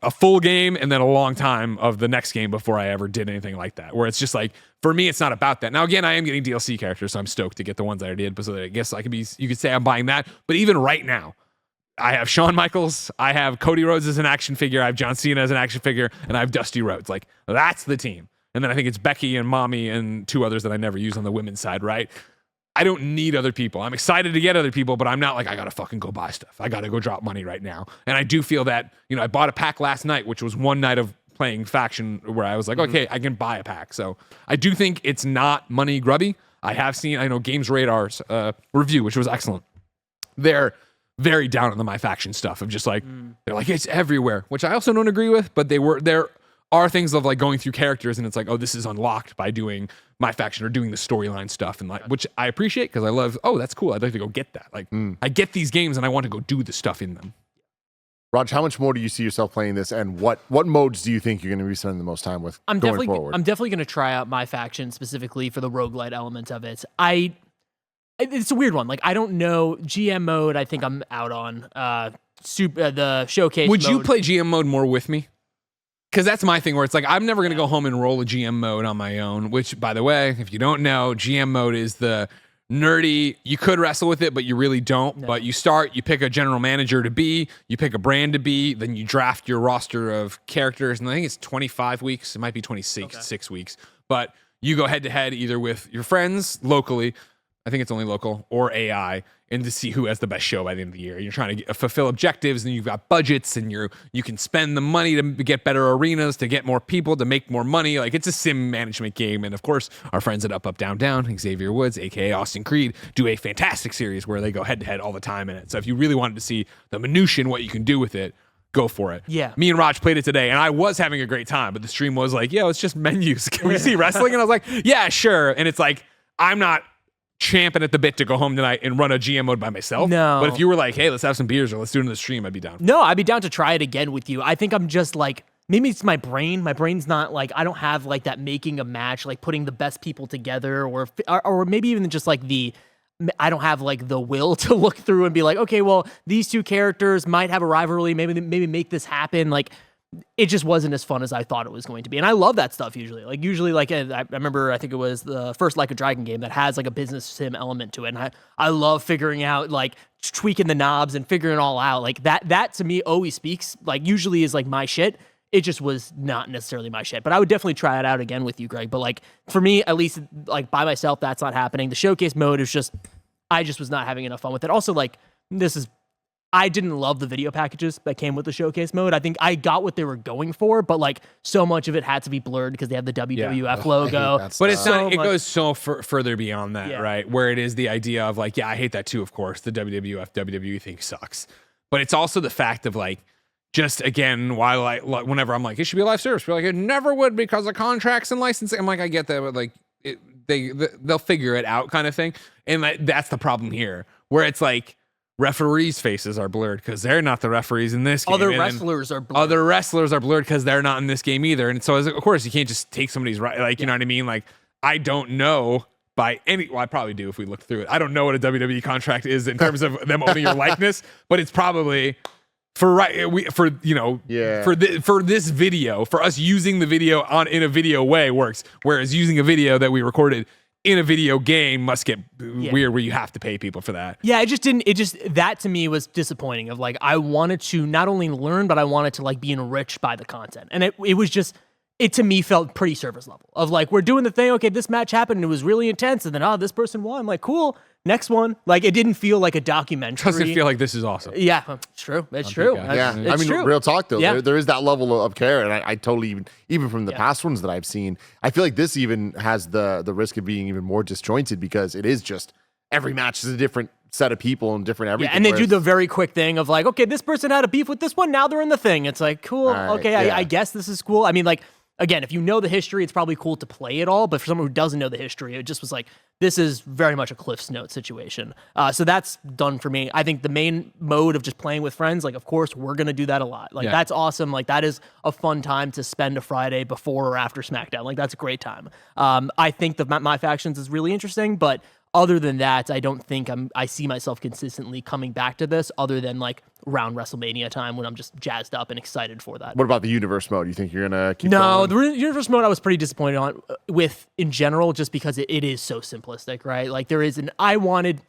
a full game and then a long time of the next game before I ever did anything like that. Where it's just like, for me, it's not about that. Now, again, I am getting DLC characters, so I'm stoked to get the ones that I did. But so I guess you could say I'm buying that. But even right now, I have Shawn Michaels, I have Cody Rhodes as an action figure, I have John Cena as an action figure, and I have Dusty Rhodes. Like, that's the team. And then I think it's Becky and Mommy and two others that I never use on the women's side, right? I don't need other people. I'm excited to get other people, but I'm not like, I got to fucking go buy stuff. I got to go drop money right now. And I do feel that, I bought a pack last night, which was one night of playing faction where I was like, okay, I can buy a pack. So I do think it's not money grubby. I know Games Radar's review, which was excellent. They're very down on the My Faction stuff of just like, they're like, it's everywhere, which I also don't agree with, but there are things of like going through characters and it's like, oh, this is unlocked by doing My Faction or doing the storyline stuff, and like, which I appreciate because I love, oh, that's cool. I'd like to go get that. Like I get these games and I want to go do the stuff in them. Raj, how much more do you see yourself playing this, and what modes do you think you're going to be spending the most time with going forward? I'm definitely going to try out My Faction specifically for the roguelite element of it. It's a weird one. Like, I don't know. GM mode, I think I'm out on. The showcase Would mode. you play GM mode more with me? Because that's my thing where it's like, I'm never going to go home and roll a GM mode on my own, which, by the way, if you don't know, GM mode is the nerdy, you could wrestle with it, but you really don't. No. But you pick a general manager to be, you pick a brand to be, then you draft your roster of characters, and I think it's 25 weeks. It might be 6 weeks. But you go head-to-head either with your friends locally, I think it's only local, or AI, and to see who has the best show by the end of the year. You're trying to fulfill objectives, and you've got budgets, and you can spend the money to get better arenas, to get more people, to make more money. Like, it's a sim management game. And of course, our friends at Up, Up, Down, Down, Xavier Woods, aka Austin Creed, do a fantastic series where they go head to head all the time in it. So if you really wanted to see the minutia and what you can do with it, go for it. Yeah. Me and Raj played it today, and I was having a great time, but the stream was like, yo, it's just menus. Can we see wrestling? And I was like, yeah, sure. And it's like, I'm not champing at the bit to go home tonight and run a GM mode by myself. No. But if you were like, hey, let's have some beers or let's do it in the stream, I'd be down. No, I'd be down to try it again with you. I think I'm just like, maybe it's my brain. My brain's not like, I don't have like that making a match, like putting the best people together, or maybe even just like I don't have like the will to look through and be like, okay, well, these two characters might have a rivalry. Maybe make this happen. Like, it just wasn't as fun as I thought it was going to be. And I love that stuff usually. Like I remember, I think it was the first Like a Dragon game that has like a business sim element to it. And I love figuring out, like, tweaking the knobs and figuring it all out. Like that to me always speaks, like, usually is like my shit. It just was not necessarily my shit. But I would definitely try it out again with you, Greg. But like, for me, at least, like, by myself, that's not happening. The showcase mode is just, I just was not having enough fun with it. Also, like, I didn't love the video packages that came with the showcase mode. I think I got what they were going for, but like, so much of it had to be blurred because they have the WWF logo. But it's not, it goes so further beyond that, right? Where it is the idea of like, yeah, I hate that too, of course. The WWF, WWE thing sucks. But it's also the fact of like, just again, whenever I'm like, it should be a live service, we're like, it never would because of contracts and licensing. I'm like, I get that, but like, they'll figure it out kind of thing. And that's the problem here, where it's like, referees' faces are blurred because they're not the referees in this game. Other wrestlers are blurred. Other wrestlers are blurred because they're not in this game either. And so, of course, you can't just take somebody's right. Like, you know what I mean? Like, I don't know well, I probably do if we look through it. I don't know what a WWE contract is in terms of them owning your likeness, but it's probably for this video, for us using the video in a video way works. Whereas using a video that we recorded in a video game must get weird where you have to pay people for that. Yeah, that to me was disappointing of like, I wanted to not only learn, but I wanted to like be enriched by the content. And it was just, it to me felt pretty surface level of like, we're doing the thing. Okay, this match happened and it was really intense. And then, this person won. I'm like, cool. Next one. Like, it didn't feel like a documentary. Doesn't feel like this is awesome. Yeah, it's true. It's true. Yeah, It's I mean, true. real talk though. Yeah. There is that level of care, and I totally even from the past ones that I've seen, I feel like this even has the risk of being even more disjointed because it is just every match is a different set of people and different everything. Yeah, and they do the very quick thing of like, okay, this person had a beef with this one. Now they're in the thing. It's like, cool. Right, okay, I guess this is cool. I mean, like, again, if you know the history, it's probably cool to play it all. But for someone who doesn't know the history, it just was like, this is very much a Cliff's Note situation. So that's done for me. I think the main mode of just playing with friends, like, of course, we're going to do that a lot. Like, that's awesome. Like, that is a fun time to spend a Friday before or after SmackDown. Like, that's a great time. I think the My Factions is really interesting, but other than that, I don't think I see myself consistently coming back to this other than like around WrestleMania time when I'm just jazzed up and excited for that. What about the universe mode? You think you're gonna keep No, going? the universe mode I was pretty disappointed on with in general, just because it is so simplistic, right? Like there is I want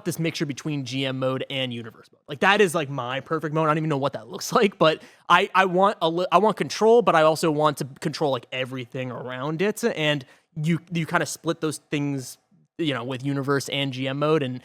this mixture between GM mode and universe mode. Like that is like my perfect mode. I don't even know what that looks like, but I want control, but I also want to control like everything around it. And you kind of split those things, with universe and GM mode, and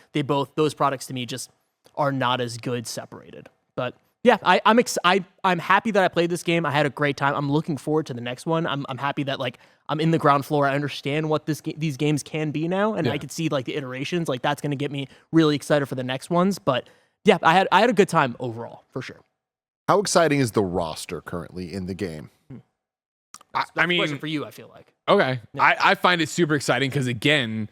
those products to me just are not as good separated. But yeah, I'm happy that I played this game. I had a great time. I'm looking forward to the next one. I'm happy that like I'm in the ground floor. I understand what these games can be now, and I can see like the iterations. Like that's going to get me really excited for the next ones. But yeah, I had a good time overall for sure. How exciting is the roster currently in the game? I mean, question for you, I feel like. Okay, I find it super exciting because again,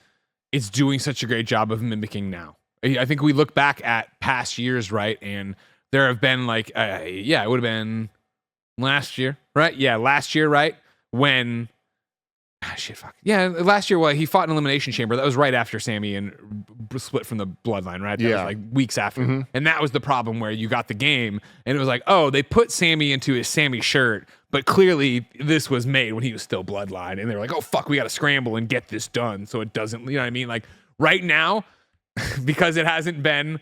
it's doing such a great job of mimicking now. I think we look back at past years, right? And there have been like, it would have been last year, right? Yeah, last year, right? When, last year, he fought in Elimination Chamber. That was right after Sammy and split from the Bloodline, right? That was like weeks after. Mm-hmm. And that was the problem where you got the game and it was like, oh, they put Sammy into his Sammy shirt, but clearly this was made when he was still Bloodline. And they were like, oh, fuck, we got to scramble and get this done so it doesn't, you know what I mean? Like right now, because it hasn't been,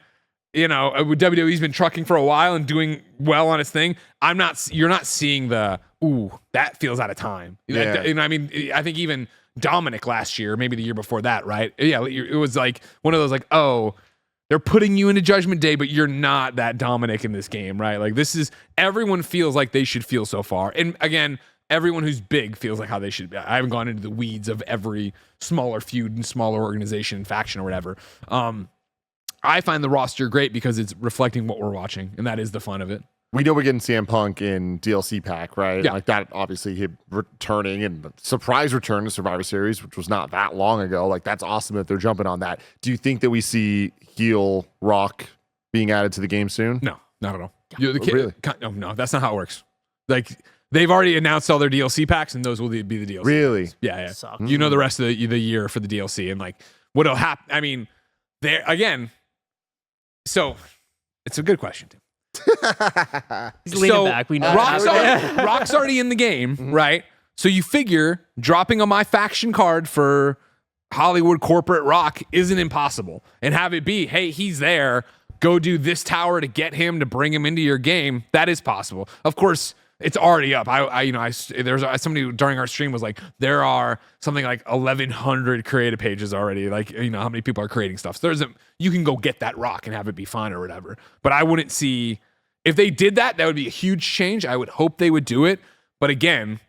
WWE's been trucking for a while and doing well on its thing. You're not seeing the, ooh, that feels out of time. Yeah. I mean, I think even Dominic last year, maybe the year before that, right? Yeah, it was like one of those like, oh, they're putting you into Judgment Day, but you're not that Dominic in this game, right? Like everyone feels like they should feel so far. And again, everyone who's big feels like how they should be. I haven't gone into the weeds of every smaller feud and smaller organization and faction or whatever. I find the roster great because it's reflecting what we're watching, and that is the fun of it. We know we're getting CM Punk in DLC pack, right? Yeah. Like that, obviously, him returning and surprise return to Survivor Series, which was not that long ago. Like, that's awesome that they're jumping on that. Do you think that we see heel Rock being added to the game soon? No, not at all. Really? No, that's not how it works. Like, they've already announced all their DLC packs, and those will be the DLC. Really? Packs. Yeah. Sucks. You know the rest of the year for the DLC, and like what'll happen. I mean, there again. So, it's a good question, Tim. He's leaning back. We know Rock's already in the game, right? So you figure dropping a My Faction card for Hollywood corporate Rock isn't impossible, and have it be, hey, he's there. Go do this tower to get him to bring him into your game. That is possible. Of course, it's already up. There's somebody during our stream was like, there are something like 1,100 creative pages already. Like, how many people are creating stuff. So you can go get that Rock and have it be fine or whatever. But I wouldn't see, if they did that would be a huge change. I would hope they would do it. But again,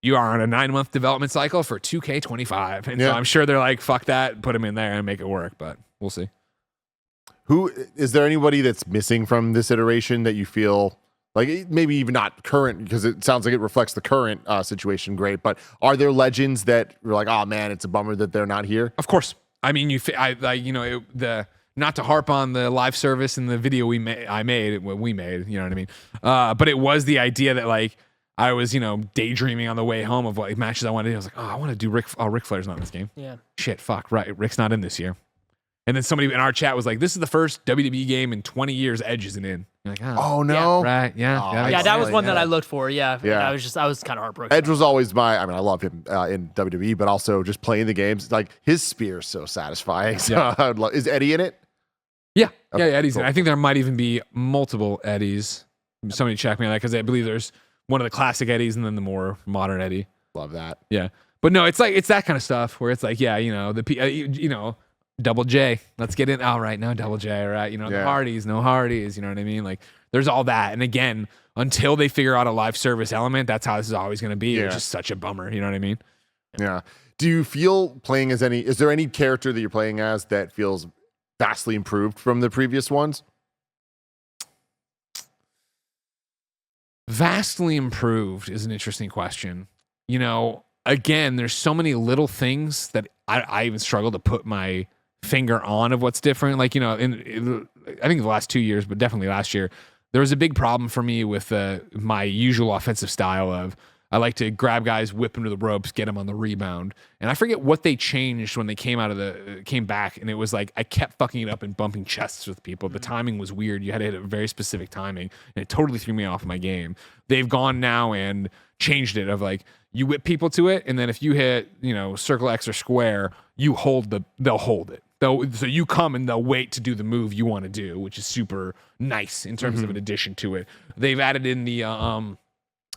you are on a 9-month development cycle for 2K25. And so I'm sure they're like, fuck that, put him in there and make it work. But we'll see. Who is there anybody that's missing from this iteration that you feel like maybe even not current, because it sounds like it reflects the current situation great, but are there legends that you're like, oh man, it's a bummer that they're not here? Of course. I mean, not to harp on the live service and the video we made, you know what I mean? But it was the idea that like I was, daydreaming on the way home of what matches I wanted to do. I was like, oh, I want to do Ric Flair's not in this game. Yeah. Shit, fuck, right. Rick's not in this year. And then somebody in our chat was like, "This is the first WWE game in 20 years Edge isn't in." You're like, Oh no! right, yeah, Oh, that Yeah, makes that was sense. one that I looked for. Yeah. Yeah. I was kind of heartbroken. Edge was always I mean, I love him in WWE, but also just playing the games. Like his spear is so satisfying. So is Eddie in it? Yeah, Okay, Eddie's cool. in. I think there might even be multiple Eddies. Somebody check me on that because I believe there's one of the classic Eddies and then the more modern Eddie. Love that. Yeah, but no, it's that kind of stuff where it's like, yeah, Double J. Let's get in. All right, no Double J. Right, the Hardys, no Hardys. You know what I mean? Like, there's all that. And again, until they figure out a live service element, that's how this is always going to be. Yeah. It's just such a bummer. You know what I mean? Yeah. Do you feel playing as is there any character that you're playing as that feels vastly improved from the previous ones? Vastly improved is an interesting question. Again, there's so many little things that I even struggle to put my finger on of what's different. Like, I think the last 2 years, but definitely last year, there was a big problem for me with my usual offensive style of I like to grab guys, whip them to the ropes, get them on the rebound. And I forget what they changed when they came back. And it was like, I kept fucking it up and bumping chests with people. The timing was weird. You had to hit a very specific timing and it totally threw me off my game. They've gone now and changed it of like, you whip people to it. And then if you hit, circle X or square, they'll hold it. So you come and they'll wait to do the move you want to do, which is super nice in terms of an addition to it. They've added in the,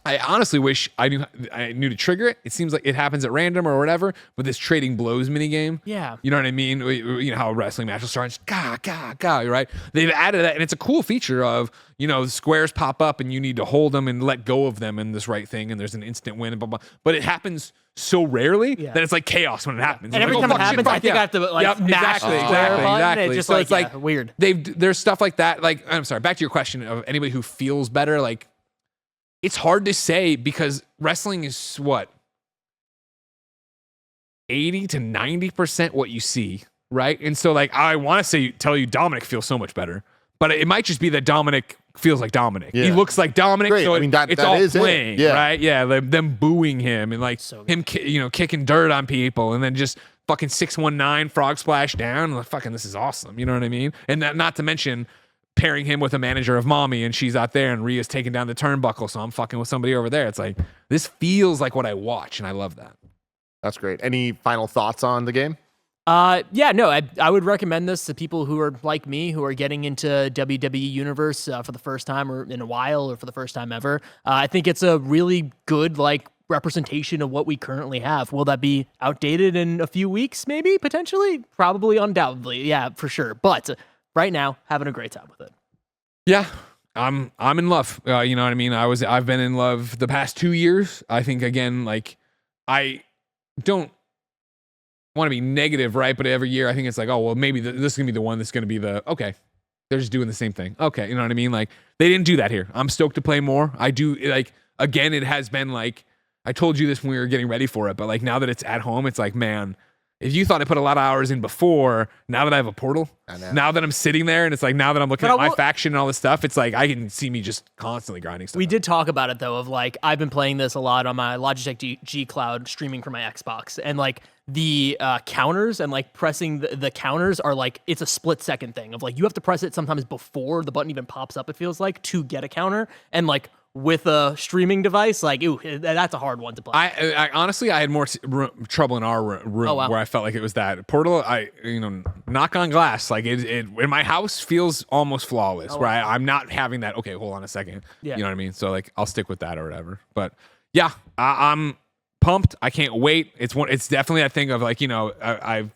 I honestly wish I knew to trigger it. It seems like it happens at random or whatever, but this trading blows minigame. Yeah. You know what I mean? You know how a wrestling match will start and just ga, right? They've added that, and it's a cool feature of, squares pop up and you need to hold them and let go of them in this right thing, and there's an instant win, and blah, blah. But it happens so rarely that it's like chaos when it happens. And every time it happens, I think I have to mash the square button. It's just it's like weird. There's stuff like that. Like, I'm sorry, back to your question of anybody who feels better, like, it's hard to say because wrestling is what 80 to 90% what you see, right? And so, like, I want to tell you Dominic feels so much better, but it might just be that Dominic feels like Dominic. Yeah. He looks like Dominic. Great. So I mean, that it's all is playing, it. Yeah. right? Yeah, them booing him and like him, kicking dirt on people, and then just fucking 619 frog splash down. Like, fucking, this is awesome. You know what I mean? And that, not to mention pairing him with a manager of Mommy, and she's out there and Rhea's taking down the turnbuckle, so I'm fucking with somebody over there. It's like, this feels like what I watch, and I love that. That's great. Any final thoughts on the game? I would recommend this to people who are like me, who are getting into WWE Universe for the first time or in a while or for the first time ever. I think it's a really good, representation of what we currently have. Will that be outdated in a few weeks? Maybe, potentially, probably, undoubtedly. Yeah, for sure. But right now, having a great time with it. Yeah, I'm in love. You know what I mean? I've been in love the past 2 years. I think, again, I don't want to be negative, right? But every year I think it's like, oh, well, maybe this is going to be the one that's going to be okay, they're just doing the same thing. Okay, you know what I mean? Like, they didn't do that here. I'm stoked to play more. I do, again, it has been I told you this when we were getting ready for it, but now that it's at home, it's like, man, if you thought I put a lot of hours in before, now that I have a portal, now that I'm sitting there, and it's like, now that I'm looking at my faction and all this stuff, it's like, I can see me just constantly grinding stuff. We did talk about it, though, of I've been playing this a lot on my Logitech G Cloud streaming from my Xbox, and the counters and pressing the counters are it's a split second thing of you have to press it sometimes before the button even pops up, it feels like, to get a counter, and with a streaming device, that's a hard one to play. I honestly, I had more trouble in our room where I felt like it was that portal. Knock on glass, it in my house feels almost flawless. Where I'm not having that. Okay, hold on a second. Yeah. You know what I mean? So I'll stick with that or whatever. But yeah, I'm pumped. I can't wait. It's definitely that thing of I've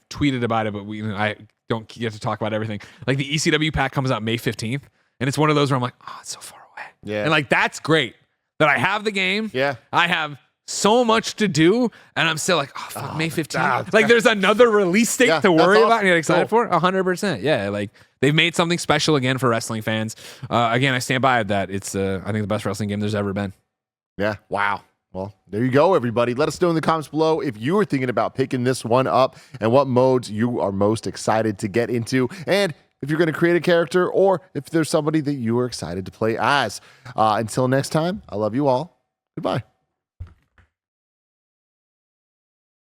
tweeted about it, but I don't get to talk about everything. The ECW pack comes out May 15th, and it's one of those where I'm like, oh, it's so far. Yeah. And that's great that I have the game. Yeah. I have so much to do, and I'm still May 15th. There's another release date to worry about and get excited for. 100%. Yeah. They've made something special again for wrestling fans. Again, I stand by that. It's, I think, the best wrestling game there's ever been. Yeah. Wow. Well, there you go, everybody. Let us know in the comments below if you were thinking about picking this one up and what modes you are most excited to get into. And if you're going to create a character, or if there's somebody that you are excited to play as. Until next time, I love you all. Goodbye.